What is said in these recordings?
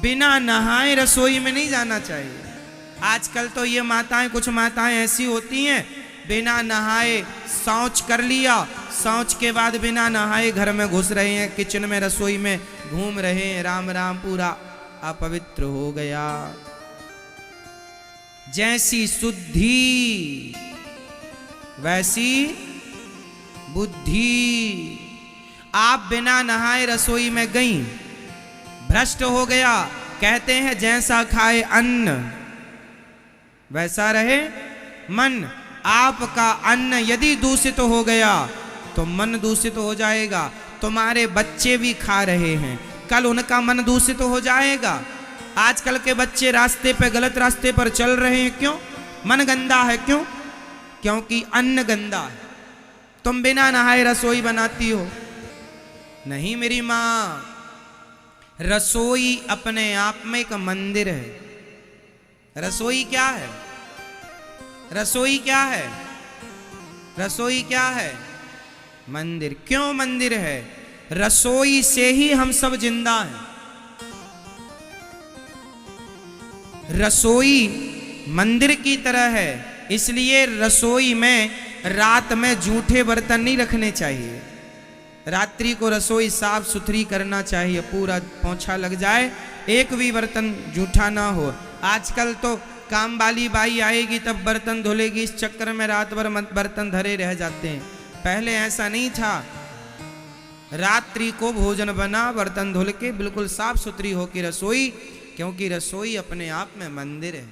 बिना नहाए रसोई में नहीं जाना चाहिए। आजकल तो ये माताएं, कुछ माताएं ऐसी होती हैं, बिना नहाए शौच कर लिया, शौच के बाद बिना नहाए घर में घुस रहे हैं, किचन में रसोई में घूम रहे हैं, राम राम, पूरा अपवित्र हो गया। जैसी शुद्धि वैसी बुद्धि। आप बिना नहाए रसोई में गई, भ्रष्ट हो गया। कहते हैं जैसा खाए अन्न वैसा रहे मन। आपका अन्न यदि दूषित हो गया तो मन दूषित हो जाएगा। तुम्हारे बच्चे भी खा रहे हैं, कल उनका मन दूषित हो जाएगा। आजकल के बच्चे रास्ते पे, गलत रास्ते पर चल रहे हैं, क्यों? मन गंदा है। क्यों? क्योंकि अन्न गंदा है। तुम बिना नहाए रसोई बनाती हो? नहीं मेरी माँ, रसोई अपने आप में एक मंदिर है। रसोई क्या है? रसोई क्या है? रसोई क्या है? मंदिर। क्यों मंदिर है? रसोई से ही हम सब जिंदा हैं। रसोई मंदिर की तरह है, इसलिए रसोई में रात में जूठे बर्तन नहीं रखने चाहिए। रात्रि को रसोई साफ सुथरी करना चाहिए, पूरा पोंछा लग जाए, एक भी बर्तन जूठा ना हो। आजकल तो काम वाली बाई आएगी तब बर्तन धुलेगी, इस चक्कर में रात भर बर्तन धरे रह जाते हैं। पहले ऐसा नहीं था। रात्रि को भोजन बना, बर्तन धुल के बिल्कुल साफ सुथरी हो की रसोई, क्योंकि रसोई अपने आप में मंदिर है।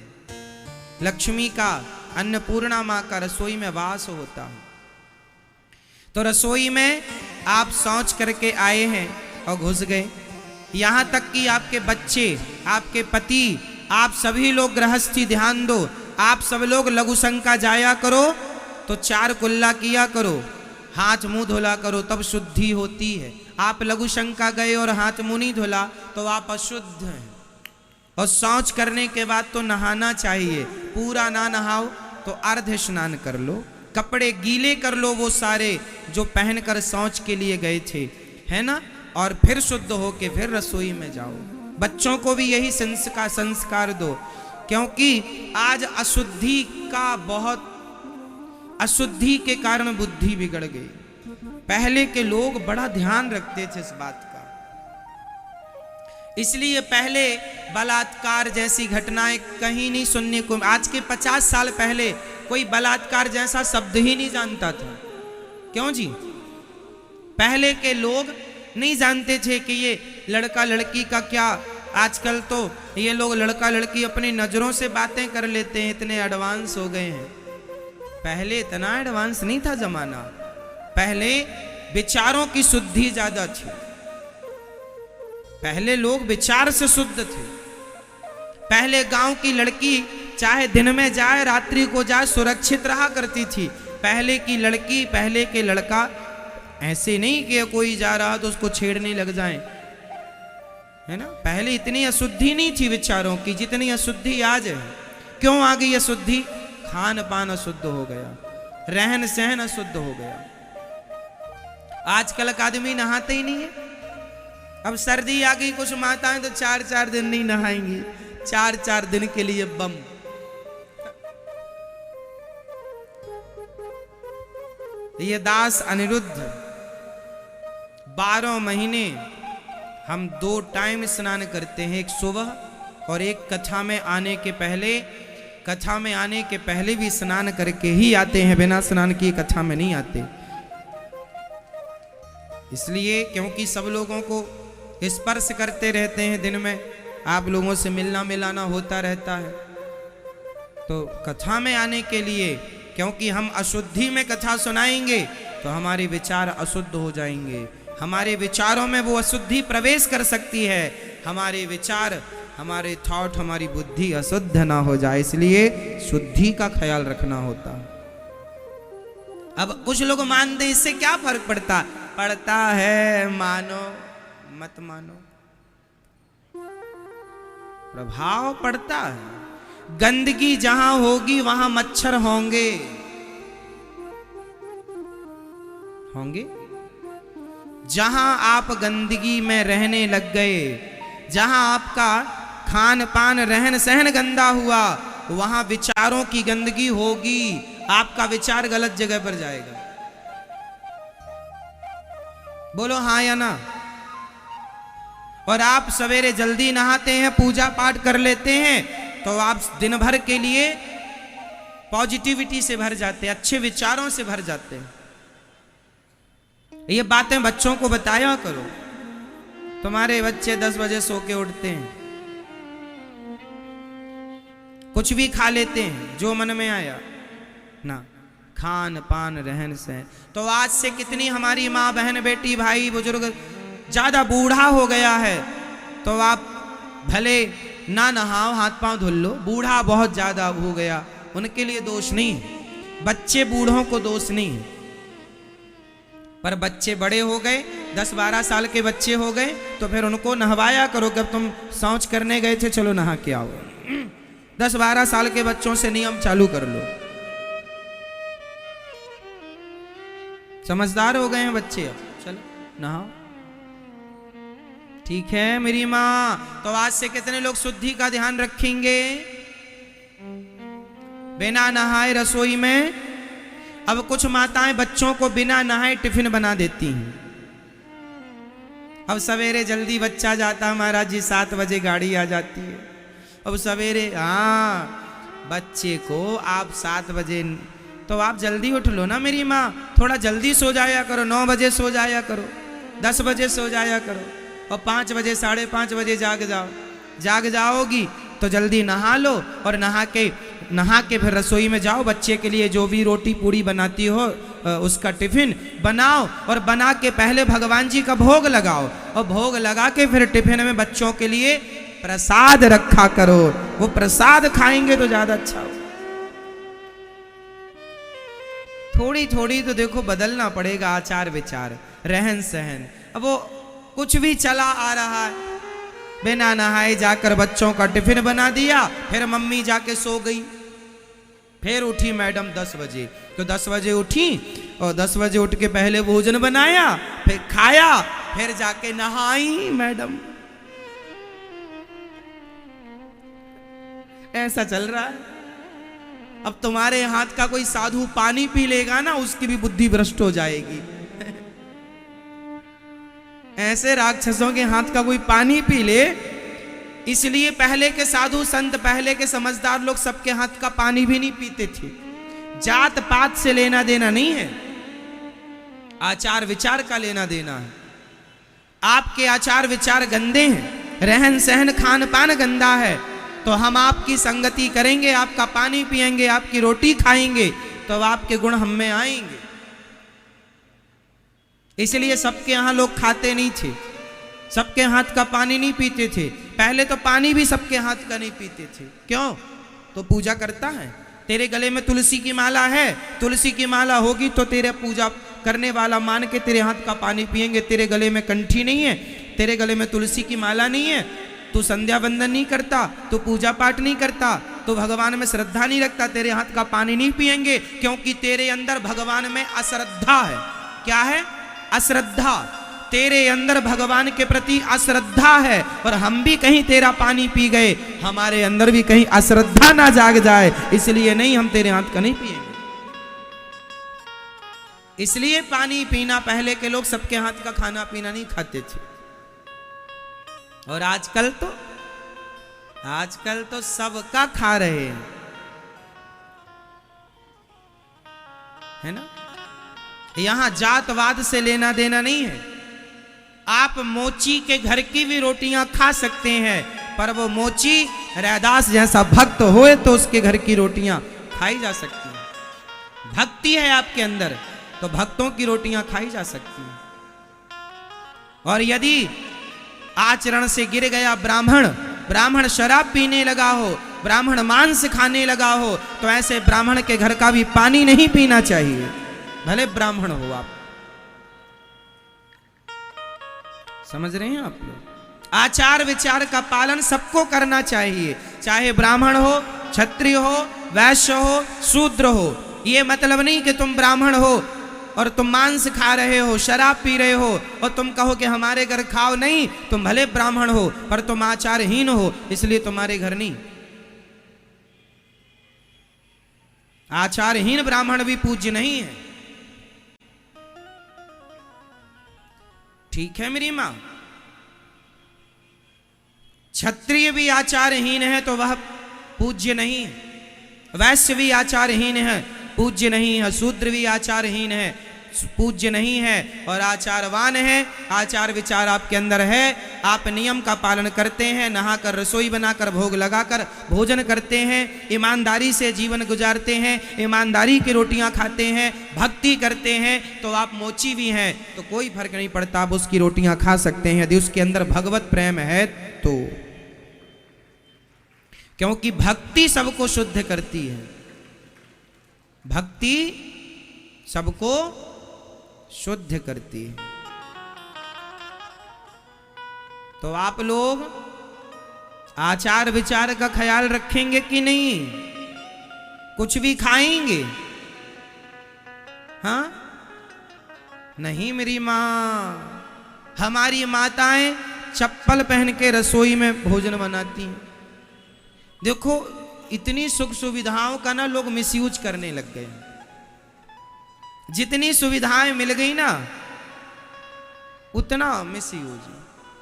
लक्ष्मी का, अन्नपूर्णा माँ का रसोई में वास होता है। तो रसोई में आप शौच करके आए हैं और घुस गए। यहां तक कि आपके बच्चे, आपके पति, आप सभी लोग गृहस्थी ध्यान दो, आप सब लोग लघु शंका जाया करो तो 4 कुल्ला किया करो, हाथ मुंह धोला करो, तब शुद्धि होती है। आप लघु शंका गए और हाथ मुंह नहीं धोला तो आप अशुद्ध हैं। और शौच करने के बाद तो नहाना चाहिए। पूरा ना नहाओ तो अर्ध स्नान कर लो, कपड़े गीले कर लो वो सारे जो पहनकर शौच के लिए गए थे, है ना, और फिर शुद्ध होके फिर रसोई में जाओ। बच्चों को भी यही संस्कार दो, क्योंकि आज अशुद्धि का बहुत, अशुद्धि के कारण बुद्धि बिगड़ गई। पहले के लोग बड़ा ध्यान रखते थे इस बात का, इसलिए पहले बलात्कार जैसी घटनाएं कहीं नहीं सुनने को। आज के 50 साल पहले कोई बलात्कार जैसा शब्द ही नहीं जानता था। क्यों जी? पहले के लोग नहीं जानते थे कि ये लड़का लड़की का क्या। आजकल तो ये लोग लड़का लड़की अपनी नजरों से बातें कर लेते हैं, इतने एडवांस हो गए हैं। पहले इतना एडवांस नहीं था जमाना। पहले विचारों की शुद्धि ज्यादा थी। पहले लोग विचार से शुद्ध थे। पहले गांव की लड़की चाहे दिन में जाए रात्रि को जाए सुरक्षित रहा करती थी। पहले की लड़की, पहले के लड़का ऐसे नहीं कि कोई जा रहा तो उसको छेड़ने लग जाए, है ना। पहले इतनी अशुद्धि नहीं थी विचारों की जितनी अशुद्धि आज है। क्यों आ गई अशुद्धि? खान पान अशुद्ध हो गया, रहन सहन अशुद्ध हो गया। आजकल का आदमी नहाते ही नहीं है। अब सर्दी आ गई, कुछ माताएं तो 4-4 दिन नहीं नहाएंगी, 4-4 दिन के लिए बम। ये दास अनिरुद्ध 12 महीने हम 2 टाइम स्नान करते हैं, एक सुबह और एक कथा में आने के पहले। कथा में आने के पहले भी स्नान करके ही आते हैं, बिना स्नान किए कथा में नहीं आते। इसलिए क्योंकि सब लोगों को स्पर्श करते रहते हैं दिन में, आप लोगों से मिलना मिलाना होता रहता है। तो कथा में आने के लिए, क्योंकि हम अशुद्धि में कथा सुनाएंगे तो हमारे विचार अशुद्ध हो जाएंगे। हमारे विचारों में वो अशुद्धि प्रवेश कर सकती है। हमारे विचार, हमारे थॉट, हमारी बुद्धि अशुद्ध ना हो जाए, इसलिए शुद्धि का ख्याल रखना होता। अब कुछ लोग मानते हैं, इससे क्या फर्क पड़ता? पड़ता है, मानो मत मानो, प्रभाव पड़ता है। गंदगी जहां होगी वहां मच्छर होंगे। जहां आप गंदगी में रहने लग गए, जहां आपका खान पान रहन सहन गंदा हुआ, वहां विचारों की गंदगी होगी, आपका विचार गलत जगह पर जाएगा। बोलो हाँ या ना। और आप सवेरे जल्दी नहाते हैं, पूजा पाठ कर लेते हैं, तो आप दिन भर के लिए पॉजिटिविटी से भर जाते हैं, अच्छे विचारों से भर जाते हैं। ये बातें बच्चों को बताया करो। तुम्हारे बच्चे 10 बजे सो के उठते हैं, कुछ भी खा लेते हैं जो मन में आया ना, खान पान रहन सहन। तो आज से कितनी हमारी माँ बहन बेटी भाई बुजुर्ग ज्यादा बूढ़ा हो गया है, तो आप भले ना नहाओ, हाथ पांव धुल लो, बूढ़ा बहुत ज्यादा हो गया, उनके लिए दोष नहीं है, बच्चे बूढ़ों को दोष नहीं है। पर बच्चे बड़े हो गए, 10-12 साल के बच्चे हो गए, तो फिर उनको नहवाया करो। जब तुम शौच करने गए थे, चलो नहा के आओ। 10-12 साल के बच्चों से नियम चालू कर लो। समझदार हो गए हैं बच्चे, अब चलो नहाओ। ठीक है मेरी माँ। तो आज से कितने लोग शुद्धि का ध्यान रखेंगे? बिना नहाए रसोई में, अब कुछ माताएं बच्चों को बिना नहाए टिफिन बना देती हैं। अब सवेरे जल्दी बच्चा जाता, महाराज जी 7 बजे गाड़ी आ जाती है। अब सवेरे बच्चे को आप 7 बजे, तो आप जल्दी उठ लो ना मेरी माँ, थोड़ा जल्दी सो जाया करो, 9 बजे सो जाया करो, 10 बजे सो जाया करो, और 5 बजे 5:30 बजे जाग जाओ। जाग जाओगी तो जल्दी नहा लो, और नहा के फिर रसोई में जाओ, बच्चे के लिए जो भी रोटी पूड़ी बनाती हो उसका टिफिन बनाओ, और बना के पहले भगवान जी का भोग लगाओ, और भोग लगा के फिर टिफिन में बच्चों के लिए प्रसाद रखा करो। वो प्रसाद खाएंगे तो ज्यादा अच्छा हो। थोड़ी थोड़ी तो देखो बदलना पड़ेगा आचार विचार, रहन सहन। अब वो कुछ भी चला आ रहा है, बिना नहाए जाकर बच्चों का टिफिन बना दिया, फिर मम्मी जाके सो गई, फिर उठी मैडम 10 बजे, तो 10 बजे उठी और 10 बजे उठ के पहले भोजन बनाया, फिर खाया, फिर जाके नहाई मैडम। ऐसा चल रहा है। अब तुम्हारे हाथ का कोई साधु पानी पी लेगा ना, उसकी भी बुद्धि भ्रष्ट हो जाएगी। ऐसे राक्षसों के हाथ का कोई पानी पी ले, इसलिए पहले के साधु संत, पहले के समझदार लोग सबके हाथ का पानी भी नहीं पीते थे। जात पात से लेना देना नहीं है, आचार विचार का लेना देना है। आपके आचार विचार गंदे हैं, रहन सहन खान पान गंदा है, तो हम आपकी संगति करेंगे, आपका पानी पिएंगे, आपकी रोटी खाएंगे, तो आपके गुण हम में आएंगे। इसलिए सबके यहाँ लोग खाते नहीं थे, सबके हाथ का पानी नहीं पीते थे। पहले तो पानी भी सबके हाथ का नहीं पीते थे। क्यों? तो पूजा करता है। तेरे गले में तुलसी की माला है, तुलसी की माला होगी तो तेरे पूजा करने वाला मान के तेरे हाथ का पानी पिएंगे। तेरे गले में कंठी नहीं है, तेरे गले में तुलसी की माला नहीं है, तू संध्या वंदन नहीं करता, तू पूजा पाठ नहीं करता, तू भगवान में श्रद्धा नहीं रखता, तेरे हाथ का पानी नहीं पिएंगे, क्योंकि तेरे अंदर भगवान में अश्रद्धा है। क्या है? अश्रद्धा। तेरे अंदर भगवान के प्रति अश्रद्धा है, और हम भी कहीं तेरा पानी पी गए, हमारे अंदर भी कहीं अश्रद्धा ना जाग जाए, इसलिए नहीं, हम तेरे हाथ का नहीं पिएंगे। इसलिए पानी पीना, पहले के लोग सबके हाथ का खाना पीना नहीं खाते थे। और आजकल तो सबका खा रहे हैं, है ना। यहां जातवाद से लेना देना नहीं है। आप मोची के घर की भी रोटियां खा सकते हैं, पर वो मोची रैदास जैसा भक्त होए तो उसके घर की रोटियां खाई जा सकती हैं। भक्ति है आपके अंदर तो भक्तों की रोटियां खाई जा सकती हैं। और यदि आचरण से गिर गया ब्राह्मण शराब पीने लगा हो, ब्राह्मण मांस खाने लगा हो, तो ऐसे ब्राह्मण के घर का भी पानी नहीं पीना चाहिए, भले ब्राह्मण हो आप। समझ रहे हैं आप लोग? आचार विचार का पालन सबको करना चाहिए, चाहे ब्राह्मण हो, क्षत्रिय हो, वैश्य हो, शूद्र हो। ये मतलब नहीं कि तुम ब्राह्मण हो और तुम मांस खा रहे हो, शराब पी रहे हो, और तुम कहो कि हमारे घर खाओ नहीं, तुम भले ब्राह्मण हो पर तुम आचारहीन हो, इसलिए तुम्हारे घर नहीं। आचारहीन ब्राह्मण भी पूज्य नहीं है। ठीक है मेरी मां, क्षत्रिय भी आचारहीन है तो वह पूज्य नहीं है, वैश्य भी आचारहीन है, पूज्य नहीं है, शूद्र भी आचारहीन है, पूज्य नहीं है, और आचारवान है, आचार विचार आपके अंदर है, आप नियम का पालन करते हैं, नहाकर रसोई बनाकर भोग लगाकर भोजन करते हैं, ईमानदारी से जीवन गुजारते हैं, ईमानदारी की रोटियां खाते हैं, भक्ति करते हैं, तो आप मोची भी हैं, तो कोई फर्क नहीं पड़ता, आप उसकी रोटियां खा सकते हैं यदि उसके अंदर भगवत प्रेम है तो। क्योंकि भक्ति सबको शुद्ध करती है, भक्ति सबको शुद्ध करती है। तो आप लोग आचार विचार का ख्याल रखेंगे कि नहीं? कुछ भी खाएंगे? हाँ नहीं मेरी मां, हमारी माताएं चप्पल पहन के रसोई में भोजन बनाती हैं। देखो इतनी सुख सुविधाओं का ना लोग मिसयूज करने लग गए। जितनी सुविधाएं मिल गई ना उतना मिसयूज।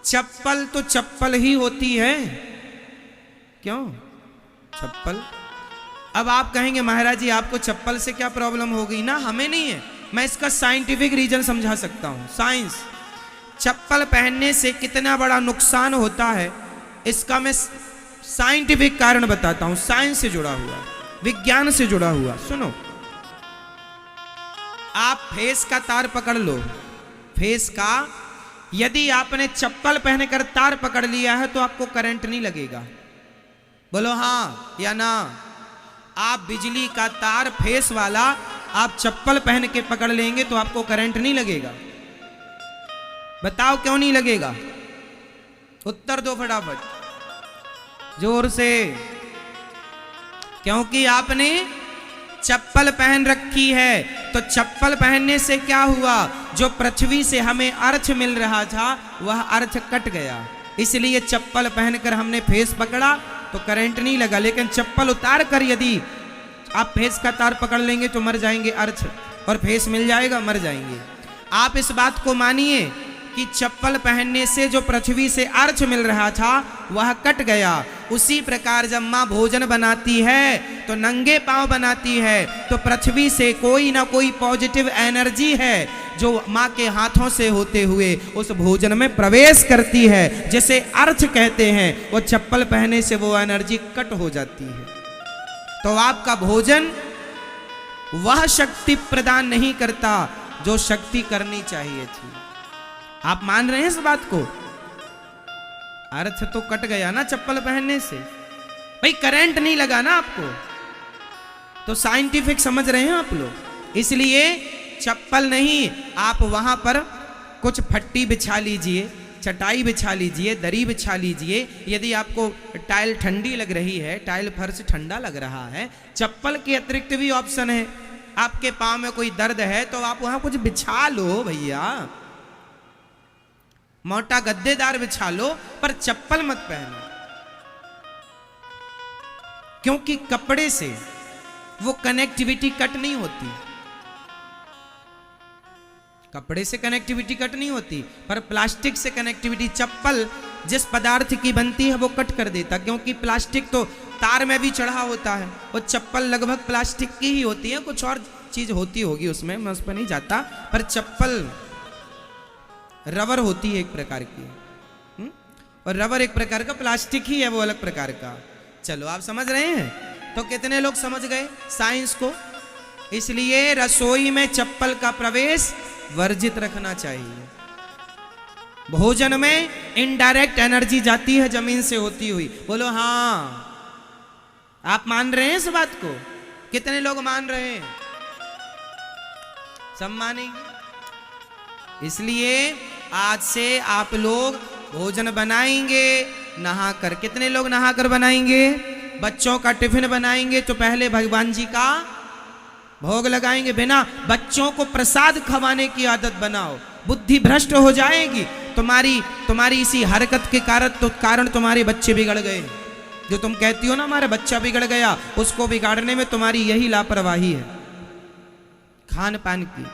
चप्पल तो चप्पल ही होती है, क्यों चप्पल। अब आप कहेंगे महाराज जी आपको चप्पल से क्या प्रॉब्लम हो गई? ना हमें नहीं है, मैं इसका साइंटिफिक रीजन समझा सकता हूं। साइंस, चप्पल पहनने से कितना बड़ा नुकसान होता है इसका मैं साइंटिफिक कारण बताता हूं, साइंस से जुड़ा हुआ, विज्ञान से जुड़ा हुआ। सुनो, आप फेस का तार पकड़ लो, फेस का, यदि आपने चप्पल पहनकर तार पकड़ लिया है तो आपको करंट नहीं लगेगा। बोलो हाँ या ना। आप बिजली का तार फेस वाला आप चप्पल पहन के पकड़ लेंगे तो आपको करंट नहीं लगेगा। बताओ क्यों नहीं लगेगा? उत्तर दो फटाफट, जोर से। क्योंकि आपने चप्पल पहन रखी है। तो चप्पल पहनने से क्या हुआ? जो पृथ्वी से हमें अर्थ मिल रहा था वह अर्थ कट गया, इसलिए चप्पल पहनकर हमने फेस पकड़ा तो करंट नहीं लगा। लेकिन चप्पल उतार कर यदि आप फेस का तार पकड़ लेंगे तो मर जाएंगे अर्थ, और फेस मिल जाएगा, मर जाएंगे। आप इस बात को मानिए कि चप्पल पहनने से जो पृथ्वी से अर्थ मिल रहा था वह कट गया। उसी प्रकार जब माँ भोजन बनाती है तो नंगे पांव बनाती है, तो पृथ्वी से कोई ना कोई पॉजिटिव एनर्जी है जो माँ के हाथों से होते हुए उस भोजन में प्रवेश करती है, जिसे अर्थ कहते हैं। वो चप्पल पहनने से वो एनर्जी कट हो जाती है। तो आपका भोजन वह शक्ति प्रदान नहीं करता जो शक्ति करनी चाहिए थी। आप मान रहे हैं इस बात को? अर्थ तो कट गया ना चप्पल पहनने से, भाई करंट नहीं लगा ना आपको, तो साइंटिफिक समझ रहे हैं आप लोग। इसलिए चप्पल नहीं, आप वहां पर कुछ फट्टी बिछा लीजिए, चटाई बिछा लीजिए, दरी बिछा लीजिए। यदि आपको टाइल ठंडी लग रही है, टाइल फर्श ठंडा लग रहा है, चप्पल के अतिरिक्त भी ऑप्शन है। आपके पांव में कोई दर्द है तो आप वहां कुछ बिछा लो भैया, मोटा गद्देदार बिछा लो, पर चप्पल मत पहनो। क्योंकि कपड़े से वो कनेक्टिविटी कट नहीं होती, कपड़े से कनेक्टिविटी कट नहीं होती, पर प्लास्टिक से कनेक्टिविटी, चप्पल जिस पदार्थ की बनती है वो कट कर देता। क्योंकि प्लास्टिक तो तार में भी चढ़ा होता है, वो चप्पल लगभग प्लास्टिक की ही होती है, कुछ और चीज होती होगी उसमें, मैं उस पर नहीं जाता, पर चप्पल रबर होती है एक प्रकार की, और रबर एक प्रकार का प्लास्टिक ही है, वो अलग प्रकार का। चलो आप समझ रहे हैं? तो कितने लोग समझ गए साइंस को? इसलिए रसोई में चप्पल का प्रवेश वर्जित रखना चाहिए। भोजन में इनडायरेक्ट एनर्जी जाती है जमीन से होती हुई। बोलो हाँ, आप मान रहे हैं इस बात को? कितने लोग मान रहे हैं? सब मानेंगे। इसलिए आज से आप लोग भोजन बनाएंगे नहाकर। कितने लोग नहाकर बनाएंगे? बच्चों का टिफिन बनाएंगे तो पहले भगवान जी का भोग लगाएंगे बिना। बच्चों को प्रसाद खवाने की आदत बनाओ, बुद्धि भ्रष्ट हो जाएगी। तुम्हारी इसी हरकत के कारण तुम्हारे बच्चे बिगड़ गए। जो तुम कहती हो ना हमारा बच्चा बिगड़ गया, उसको बिगाड़ने में तुम्हारी यही लापरवाही है खान पान की।